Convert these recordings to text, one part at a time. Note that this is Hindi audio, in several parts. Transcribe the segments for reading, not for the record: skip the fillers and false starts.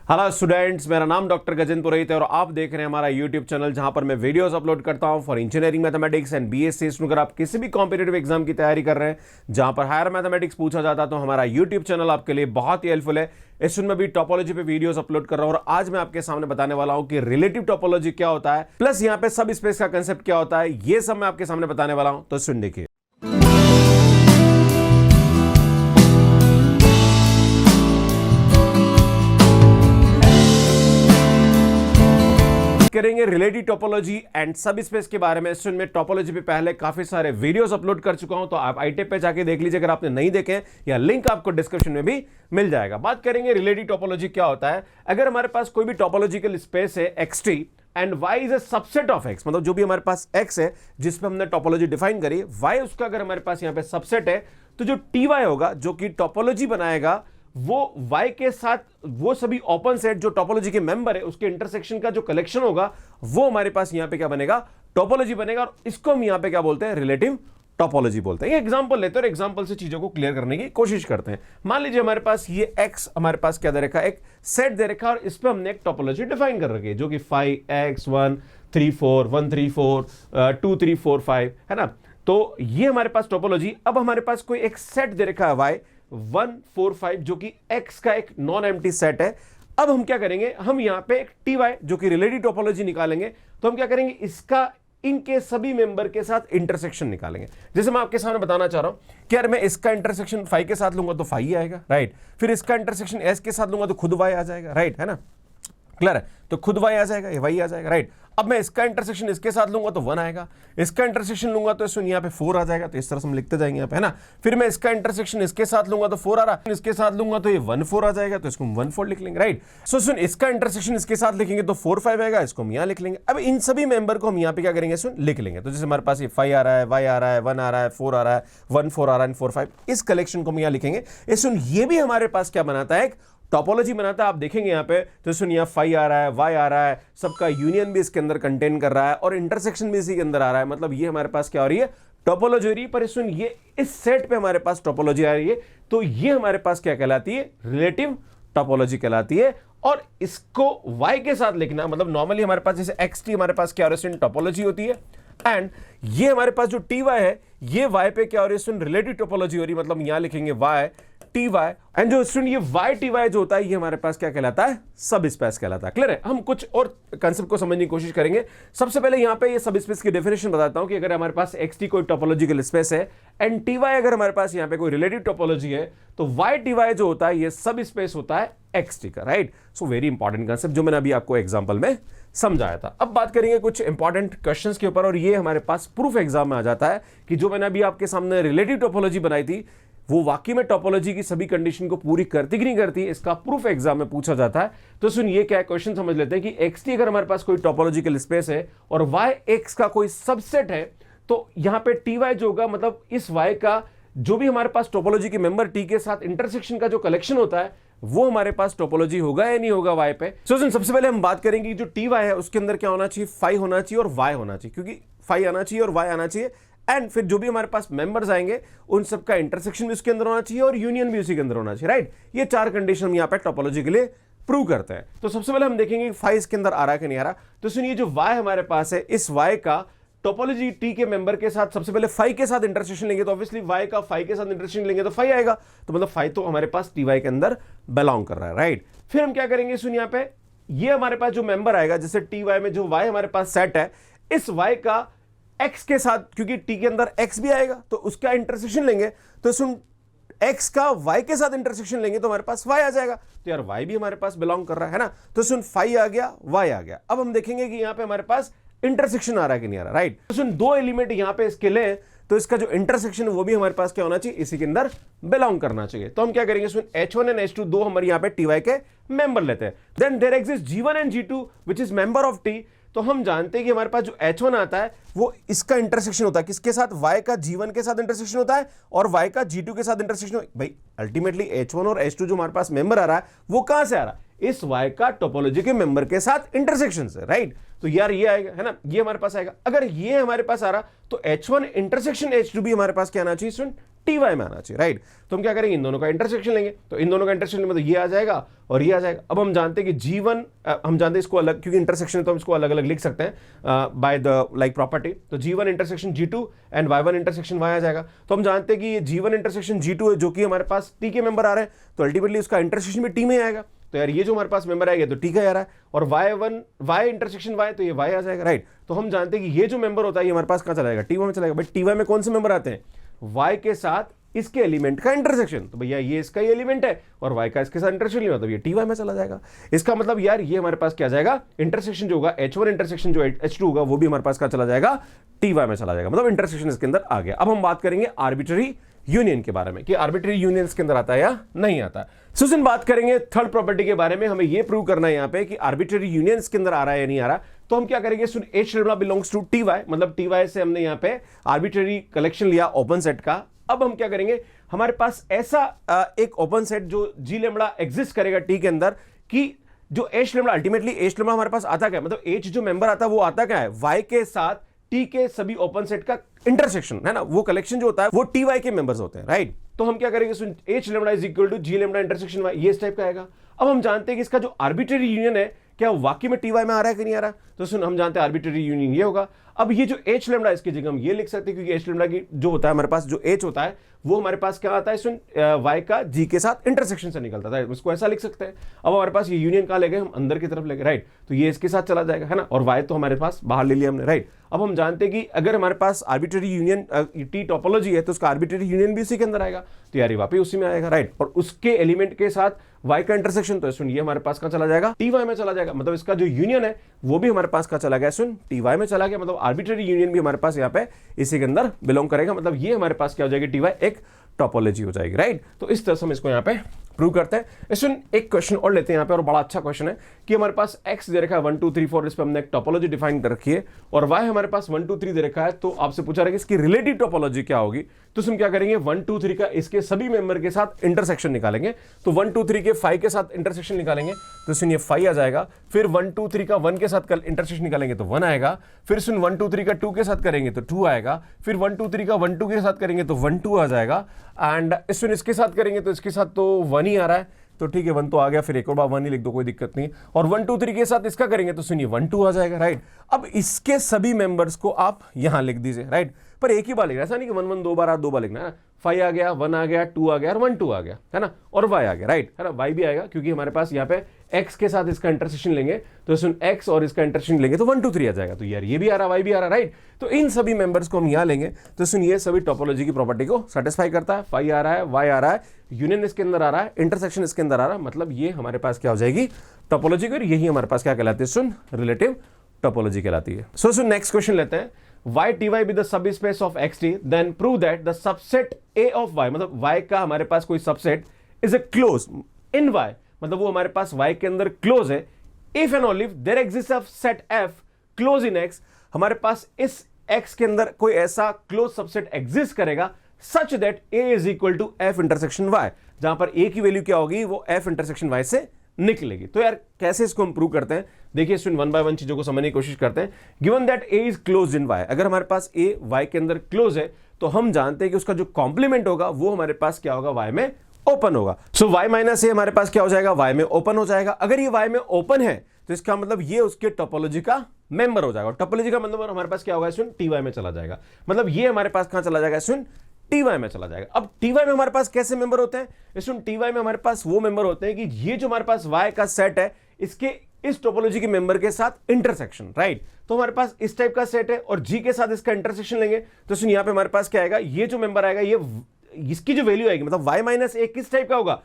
हेलो स्टूडेंट्स, मेरा नाम डॉक्टर गजेंद्र पुरोहित है और आप देख रहे हैं हमारा यूट्यूब चैनल जहां पर मैं वीडियोस अपलोड करता हूं for engineering mathematics and BSc. अगर आप किसी भी कॉम्पिटिटिव एग्जाम की तैयारी कर रहे हैं जहां पर हायर मैथमेटिक्स पूछा जाता है तो हमारा यूट्यूब चैनल आपके लिए बहुत ही हेल्पफुल है। इस में भी टोपोलॉजी पे वीडियोस अपलोड कर रहा हूं और आज मैं आपके सामने बताने वाला हूं कि रिलेटिव टोपोलॉजी क्या होता है, प्लस यहां पे सब स्पेस का कंसेप्ट क्या होता है, ये सब मैं आपके सामने बताने वाला हूं। तो सुन देखिए। करेंगे रिलेटिव टोपोलॉजी एंड सब स्पेस के बारे में। इसमें टोपोलॉजी पे पहले काफी सारे वीडियोस अपलोड कर चुका हूं, तो आप आईटेप पे जाके देख लीजिए अगर आपने नहीं देखे, या लिंक आपको डिस्क्रिप्शन में भी मिल जाएगा। बात करेंगे रिलेटिव टोपोलॉजी क्या होता है। अगर हमारे पास कोई भी टोपोलॉजिकल स्पेस है xt and y is a subset of x, मतलब जो भी हमारे पास x है जिस पे हमने टोपोलॉजी डिफाइन करी, y उसका अगर हमारे पास यहां पे सबसेट है तो जो ty होगा जो कि टोपोलॉजी बनाएगा वो y के साथ वो सभी ओपन सेट जो टोपोलॉजी के मेंबर है उसके इंटरसेक्शन का जो कलेक्शन होगा वो हमारे पास यहां पे क्या बनेगा, टोपोलॉजी बनेगा। और इसको हम यहां पे क्या बोलते हैं, रिलेटिव टोपोलॉजी बोलते हैं। एग्जांपल लेते हैं और एग्जांपल से चीजों को क्लियर करने की कोशिश करते हैं। मान लीजिए हमारे पास ये x हमारे पास क्या दे रखा है, एक सेट दे रखा है और इस पे हमने एक टोपोलॉजी डिफाइन कर रखी है जो कि 5x 1 3 4 1 3 4 2 3 4 5 है ना। तो ये हमारे पास टोपोलॉजी। अब हमारे पास कोई एक सेट दे रखा है y 1 4 5 जो कि x का एक नॉन एम्प्टी सेट है। अब हम क्या करेंगे, हम यहां पे एक ty जो कि रिलेटिव टोपोलॉजी निकालेंगे। तो हम क्या करेंगे, इसका इनके सभी मेंबर के साथ इंटरसेक्शन निकालेंगे। जैसे मैं आपके सामने बताना चाह रहा हूं कि यार मैं इसका इंटरसेक्शन 5 के साथ लूंगा तो 5 ही आएगा, राइट। फिर इसका इंटरसेक्शन s के साथ लूंगा तो खुद y आ जाएगा, राइट, है ना, क्लियर है। तो खुद y आ जाएगा, ये y आ जाएगा, राइट। अब मैं इसका इंटरसेक्शन इसके साथ लूंगा तो 1 आएगा, इसका इंटरसेक्शन लूंगा तो इसमें यहाँ पे 4 आ जाएगा। तो इस तरह से हम लिखते जाएंगे यहाँ पे, है ना। फिर मैं इसका इंटरसेक्शन इसके साथ लूंगा तो 4 आ रहा, इसके साथ लूंगा तो ये 1 4 आ जाएगा, तो इसको हम 1 4 लिख लेंगे, राइट। सो सुन, इसका इंटरसेक्शन इसके साथ लिखेंगे तो 4 5 आएगा, इसको हम यहाँ लिख लेंगे। अब इन सभी मेंबर को हम यहाँ पे क्या करेंगे, सुन लिख लेंगे। तो जैसे हमारे पास ये 5 आ रहा है, y आ रहा है, 1 आ रहा है, 4 आ रहा है, 1 4 आ रहा है, 4 5, इस कलेक्शन को हम यहाँ लिखेंगे। सुन, ये भी हमारे पास क्या बनाता है, एक टोपोलॉजी बनाता है। आप देखेंगे यहाँ पे तो सुन, यहाँ 5 आ रहा है, y आ रहा है, सबका यूनियन भी इसके अंदर कंटेन कर रहा है और इंटरसेक्शन भी इसी के अंदर आ रहा है। मतलब ये हमारे पास क्या हो रही है, टोपोलॉजी हो रही है। पर सुन, ये इस सेट पे हमारे पास टोपोलॉजी आ रही है, तो ये हमारे पास क्या कहलाती है, रिलेटिव टोपोलॉजी कहलाती है। और इसको y के साथ लिखना, मतलब नॉर्मली हमारे पास जैसे xt हमारे पास क्या हो रही है, टोपोलॉजी होती है। एंड ये हमारे पास जो ty है ये y पे क्या हो रही है, सुन रिलेटिव टोपोलॉजी हो रही है। मतलब यहां लिखेंगे y ty एंड जो स्टूडेंट ये y ty जो होता है ये हमारे पास क्या कहलाता है, सब स्पेस कहलाता है। क्लियर है। हम कुछ और कंसेप्ट को समझने की कोशिश करेंगे। सबसे पहले यहां पे ये सब स्पेस की डेफिनेशन बताता हूं कि अगर हमारे पास xt कोई टोपोलॉजिकल स्पेस है एंड ty अगर हमारे पास यहां पे कोई रिलेटिव टोपोलॉजी है तो y ty जो होता है ये सब स्पेस होता है xt का, right. So very important concept जो मैंने अभी आपको एग्जांपल में समझाया था। अब बात करेंगे कुछ इंपॉर्टेंट क्वेश्चंस के ऊपर और ये हमारे पास प्रूफ एग्जाम में आ जाता है कि जो मैंने अभी आपके सामने रिलेटिव टोपोलॉजी बनाई थी वो वाकई में टोपोलॉजी की सभी कंडीशन को पूरी करती कि नहीं करती, इसका प्रूफ एग्जाम में पूछा जाता है। तो सुन, ये क्या क्वेश्चन समझ लेते हैं कि xt अगर हमारे पास कोई टोपोलॉजिकल स्पेस है और y x का कोई सबसेट है तो यहां पे ty जो होगा, मतलब इस y का जो भी हमारे पास टोपोलॉजी के मेंबर t के साथ इंटरसेक्शन का जो कलेक्शन होता है वो हमारे पास टोपोलॉजी होगा या नहीं होगा y पे। सुन, सबसे पहले हम बात करेंगे जो ty है उसके अंदर क्या होना चाहिए, 5 होना चाहिए और y होना चाहिए, क्योंकि 5 आना चाहिए और y आना चाहिए। एंड फिर जो भी हमारे पास मेंबर्स आएंगे उन सबका इंटरसेक्शन भी उसके अंदर होना चाहिए और यूनियन भी उसी के अंदर होना चाहिए, राइट। ये 4 कंडीशन हम यहाँ पे टोपोलॉजी के लिए प्रूव करते हैं। तो सबसे पहले हम देखेंगे 5 इसके अंदर आ रहा है कि नहीं आ रहा। तो सुनिए, जो y हमारे पास है इस y का टोपोलॉजी t के मेंबर के साथ सबसे पहले 5 के साथ इंटरसेक्शन लेंगे तो ऑब्वियसली y का 5 के साथ इंटरसेक्शन लेंगे तो 5 आएगा। तो मतलब 5 तो हमारे पास ty के अंदर बिलोंग कर रहा है, राइट। फिर हम क्या करेंगे, सुन यहाँ पे ये हमारे पास जो मेंबर आएगा जैसे ty में जो y हमारे पास सेट है, इस y का x के साथ, क्योंकि t के अंदर x भी आएगा तो उसका इंटरसेक्शन लेंगे। तो सुन, x का y के साथ इंटरसेक्शन लेंगे तो हमारे पास y आ जाएगा। तो यार y भी हमारे पास बिलोंग कर रहा है ना। तो सुन, 5 आ गया, y आ गया। अब हम देखेंगे कि यहां पे हमारे पास इंटरसेक्शन आ रहा है कि नहीं आ रहा, राइट। तो सुन, 2 एलिमेंट यहां पे इसके ले तो इसका जो इंटरसेक्शन है वो भी हमारे पास क्या होना चाहिए, इसी के अंदर बिलोंग करना चाहिए। तो हम क्या करेंगे, सुन h1 एंड h2 दो हमारे यहां पे ty के मेंबर लेते हैं। Then there exist g1 and g2 which is member of t। तो हम जानते हैं कि हमारे पास जो h1 आता है वो इसका इंटरसेक्शन होता है किसके साथ, y का g1 के साथ इंटरसेक्शन होता है और y का g2 के साथ इंटरसेक्शन। भाई अल्टीमेटली h1 और h2 जो हमारे पास मेंबर आ रहा है वो कहां से आ रहा है, इस y का टोपोलॉजी के मेंबर के साथ इंटरसेक्शन से, राइट। तो यार ये आएगा, है ना, ये हमारे पास आएगा। अगर ये हमारे पास आ रहा तो h1 इंटरसेक्शन h2 भी हमारे पास क्या आना चाहिए, सुन टी वाई में आना चाहिए, राइट। तो हम क्या करेंगे, इन दोनों का इंटरसेक्शन लेंगे, तो इन दोनों का इंटरसेक्शन मतलब ये आ जाएगा और ये आ जाएगा। अब हम जानते हैं कि G1 हम जानते हैं इसको अलग, क्योंकि इंटरसेक्शन है तो हम इसको अलग अलग लिख सकते हैं बाय द लाइक प्रॉपर्टी। तो G1 intersection G2 and Y1 intersection Y आ जाएगा। तो हम जानते हैं कि ये G1 इंटरसेक्शन G2 है जो कि हमारे पास टी के मेंबर आ रहे हैं, तो अल्टीमेटली उसका इंटरसेक्शन भी टी में ही आएगा। तो यार ये जो हमारे पास मेंबर आएगा तो टी का आ रहा है, और Y इंटरसेक्शन Y तो ये Y आ जाएगा, राइट। तो हम जानते हैं कि ये जो मेंबर होता है ये हमारे पास कहाँ चला जाएगा, टी में चला जाएगा। बट टी में कौन से मेंबर आते हैं, Y के साथ इसके एलिमेंट का इंटरसेक्शन, तो भैया ये इसका ही एलिमेंट है और Y का इसके साथ इंटरसेक्शन नहीं, मतलब ये टी में चला जाएगा। इसका मतलब यार ये हमारे पास क्या जाएगा, इंटरसेक्शन जो होगा H1 इंटरसेक्शन जो H2 होगा वो भी हमारे पास क्या चला जाएगा, टी में चला जाएगा, मतलब इंटरसेक्शन इसके अंदर आ गया। अब हम बात करेंगे आर्बिट्ररी यूनियन के बारे में कि आर्बिट्ररी यूनियन इसके अंदर आता है या नहीं आता। सुन बात करेंगे थर्ड प्रॉपर्टी के बारे में। हमें यह प्रूव करना है यहां पे कि आर्बिट्ररी यूनियन इसके अंदर आ रहा है या नहीं आ रहा। तो हम क्या करेंगे, सुन H lambda belongs to T Y, मतलब टी वाई से हमने यहां पे आर्बिट्ररी कलेक्शन लिया ओपन सेट का। अब हम क्या करेंगे, हमारे पास ऐसा एक ओपन सेट जो जी लेमडा एग्जिस्ट करेगा टी के अंदर, कि जो H lambda ultimately H lambda हमारे पास आता क्या है, मतलब H जो मेंबर आता है वो आता क्या है, Y के साथ टी के सभी ओपन सेट का इंटरसेक्शन है ना, वो कलेक्शन जो होता है वो टी वाई के मेंबर्स होते हैं, राइट। तो हम क्या करेंगे, सुन H lambda is equal to G lambda intersection Y, ये इस टाइप का आएगा। अब हम जानते हैं कि इसका जो आर्बिट्ररी यूनियन है क्या वाकई में टी वाई में आ रहा है कि नहीं आ रहा। तो सुन हम जानते हैं आर्बिट्ररी यूनियन ये होगा। अब ये जो H लेमडा इसकी जगह हम ये लिख सकते हैं, क्योंकि H लेमडा की जो होता है हमारे पास जो H होता है वो हमारे पास क्या आता है, सुन Y का G के साथ इंटरसेक्शन से निकलता है, उसको ऐसा लिख सकते हैं। अब हमारे पास ये यूनियन कहां ले गए, हम अंदर की तरफ ले गए, राइट। तो ये इसके साथ चला जाएगा, है ना, और Y तो हमारे पास बाहर ले लिया हमने, राइट। अब हम जानते हैं कि अगर हमारे पास आर्बिट्ररी यूनियन टी टोपोलॉजी है तो उसका आर्बिट्ररी यूनियन भी उसी के अंदर आएगा, तो यार ये वापस उसी में आएगा, राइट। और उसके एलिमेंट के साथ Y का इंटरसेक्शन, तो सुन ये हमारे पास कहां चला जाएगा, टी वाई में चला जाएगा, मतलब इसका जो यूनियन है वो भी हमारे पास कहां चला गया, सुन टी वाई में चला गया, मतलब आर्बिट्ररी यूनियन भी हमारे पास यहाँ पे इसी के अंदर बिलोंग करेगा, मतलब ये हमारे पास क्या हो जाएगी, टी वाई एक टोपोलॉजी हो जाएगी, राइट। तो इस तरह से हम इसको यहाँ पे प्रूव करते हैं। इसमें एक क्वेश्चन और लेते हैं यहाँ पे, और बड़ा अच्छा क्वेश्चन है कि हमारे पास x दे रखा है 1 2 3 4, इस पे हमने एक टोपोलॉजी डिफाइन कर रखी है, और y हमारे पास 1 2 3 दे रखा है। तो आपसे पूछा रहा है कि इसकी रिलेटिव टोपोलॉजी क्या होगी। तो हम क्या करेंगे, 1 2 3 का इसके सभी मेंबर के साथ इंटरसेक्शन निकालेंगे। तो 1 2 3 के 5 के साथ इंटरसेक्शन निकालेंगे तो सुन ये 5 आ जाएगा। फिर 1 2 3 का 1 के साथ इंटरसेक्शन निकालेंगे तो 1 आएगा। फिर सुन 1 2 3 का 2 के साथ करेंगे तो 2 आएगा। फिर 1 2 3 का 1 2 के साथ करेंगे तो 1 2 आ जाएगा। एंड इसके साथ करेंगे तो इसके साथ तो 1 ही आ रहा है, तो ठीक है 1 तो आ गया, फिर एक और बार 1 ही लिख दो, कोई दिक्कत नहीं। और 1 2 3 के साथ इसका करेंगे तो सुनिए 1 2 आ जाएगा, राइट। अब इसके सभी मेंबर्स को आप यहां लिख दीजिए, राइट, पर एक ही बार लिखना, ऐसा नहीं कि 1 1 दो बार आप 2 बार लिखना है। 5 आ गया, 1 आ गया, 2 आ गया और 1 2 आ गया, है ना, और y आ गया, राइट, है ना, y भी आएगा क्योंकि हमारे पास यहाँ पे x के साथ इसका इंटरसेक्शन लेंगे तो सुन x और इसका इंटरसेक्शन लेंगे तो 1 2 3 आ जाएगा। तो यार ये भी आ रहा, y भी आ रहा, राइट। तो इन सभी मेंबर्स को हम यहाँ लेंगे तो सुन ये सभी टोपोलॉजी की प्रॉपर्टी को सेटिस्फाई करता है। 5 आ रहा है, y आ रहा है, यूनियन इसके अंदर आ रहा है, इंटरसेक्शन इसके अंदर आ रहा है, मतलब ये हमारे पास क्या हो जाएगी, टोपोलॉजी। और यही हमारे पास क्या कहलाती है, सुन रिलेटिव टोपोलॉजी कहलाती है। सो सुन नेक्स्ट क्वेश्चन लेते हैं। y ty be the subspace of xt, then prove that the subset a of y, मतलब y का हमारे पास कोई subset is a close in y, मतलब वो हमारे पास y के अंदर क्लोज है। if and only if there exists a set f close in x, हमारे पास इस x के अंदर कोई ऐसा क्लोज सबसेट एग्जिस्ट करेगा such that a is equal to f intersection y, जहां पर a की वैल्यू क्या होगी, वो f इंटरसेक्शन y से निकलेगी। तो यार कैसे इसको हम प्रूव करते हैं, देखिए इसमें 1 बाय 1 चीजों को समझने की कोशिश करते हैं। Given that a is close in y, अगर हमारे पास a y के अंदर क्लोज है तो हम जानते हैं कि उसका जो कॉम्प्लीमेंट होगा वो हमारे पास क्या होगा, y में ओपन होगा। सो y माइनस a हमारे पास क्या हो जाएगा, y में ओपन हो जाएगा। अगर ये y में ओपन है तो इसका मतलब ये उसके टोपोलॉजी का मेंबर हो जाएगा। टोपोलॉजी का मतलब हमारे पास क्या होगा, सुन टी वाई में चला जाएगा, मतलब ये हमारे पास कहां चला जाएगा, सुन टी वाई में चला जाएगा। अब टी वाई में हमारे पास कैसे मेंबर होते हैं, इसमें टी वाई में हमारे पास वो मेंबर होते हैं कि ये जो हमारे पास वाई का सेट है इसके इस टोपोलॉजी के मेंबर के साथ इंटरसेक्शन, राइट। तो हमारे पास इस टाइप का सेट है और जी के साथ इसका इंटरसेक्शन लेंगे तो सुन यहां पे हमारे पास क्या आएगा, ये जो मेंबर आएगा ये इसकी जो वैल्यू आएगी, मतलब y माइनस a किस टाइप का होगा,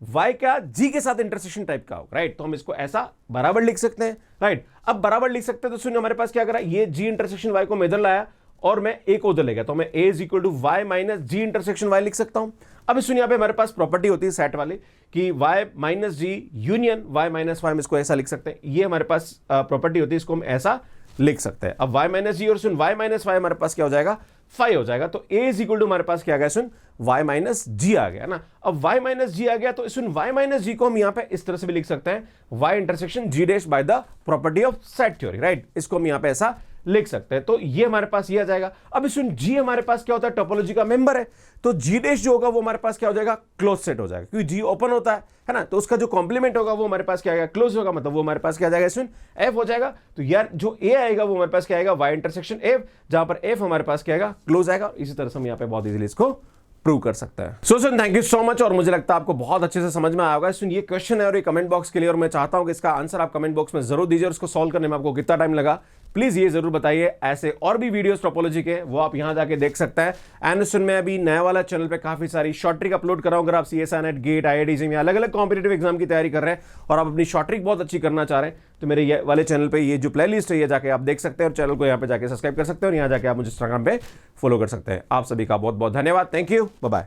y का g के साथ इंटरसेक्शन टाइप का होगा, राइट। तो हम इसको ऐसा बराबर लिख सकते हैं, राइट। अब बराबर लिख सकते हैं तो सुन हमारे पास क्या करा, ये g इंटरसेक्शन y को मैं इधर लाया और मैं a को उधर ले गया, तो मैं a is equal to y minus G intersection y लिख सकता हूं। अब सुनिए यहाँ पे हमारे पास प्रॉपर्टी होती है सेट वाली कि y माइनस जी यूनियन y माइनस y, हम इसको ऐसा लिख सकते हैं, ये हमारे पास प्रॉपर्टी होती है, इसको हम ऐसा लिख सकते हैं। अब y माइनस जी और सुन y माइनस y हमारे पास क्या हो जाएगा, 5 हो जाएगा। तो a इज इक्वल टू हमारे पास क्या आ गया, सुन y माइनस जी आ गया ना। अब y माइनस जी आ गया तो सुन y माइनस जी को हम यहाँ पे इस तरह से भी लिख सकते हैं, y intersection g dash by the property of set theory, right. इसको हम यहाँ पे ऐसा लिख सकते हैं। तो ये हमारे पास ये आ जाएगा। अब इसमें जी हमारे पास क्या होता है, टोपोलॉजी का मेंबर है, तो जी डैश जो होगा वो हमारे पास क्या हो जाएगा, क्लोज सेट हो जाएगा, क्योंकि जी ओपन होता है ना, तो उसका जो कॉम्प्लीमेंट होगा वो हमारे पास क्या आएगा, क्लोज होगा, मतलब वो हमारे पास क्या आ जाएगा, इसमें एफ हो जाएगा। तो यार जो ए आएगा वो हमारे पास क्या आएगा, वाई इंटरसेक्शन एफ, जहां पर एफ हमारे पास क्या आएगा, क्लोज आएगा। इसी तरह से हम यहाँ पे बहुत इजीली इसको प्रूव कर सकता है। So sir thank you so much, और मुझे लगता है आपको बहुत अच्छे से समझ में आया होगा। ये क्वेश्चन है और ये कमेंट बॉक्स के लिए, और मैं चाहता हूं कि इसका आंसर आप कमेंट बॉक्स में जरूर दीजिए, और इसको सॉल्व करने में आपको कितना टाइम लगा प्लीज ये जरूर बताइए। ऐसे और भी वीडियोस टोपोलॉजी के वो आप यहां जाके देख सकते हैं। एंड सुन मैं अभी नया वाला चैनल पे काफी सारी शॉर्ट ट्रिक अपलोड कर रहा हूं। अगर आप सीएसआई नेट, गेट, आईआईटी या अलग अलग कॉम्पिटेटिव एग्जाम की तैयारी कर रहे हैं और आप अपनी शॉर्ट ट्रिक बहुत अच्छी करना चाह रहे हैं, तो मेरे ये वाले चैनल पे ये जो प्लेलिस्ट है ये जाके आप देख सकते हैं, और चैनल को यहाँ पे जाके सब्सक्राइब कर सकते हैं, और यहाँ जाके आप मुझे इंस्टाग्राम पे फॉलो कर सकते हैं। आप सभी का बहुत बहुत धन्यवाद। Thank you, bye bye.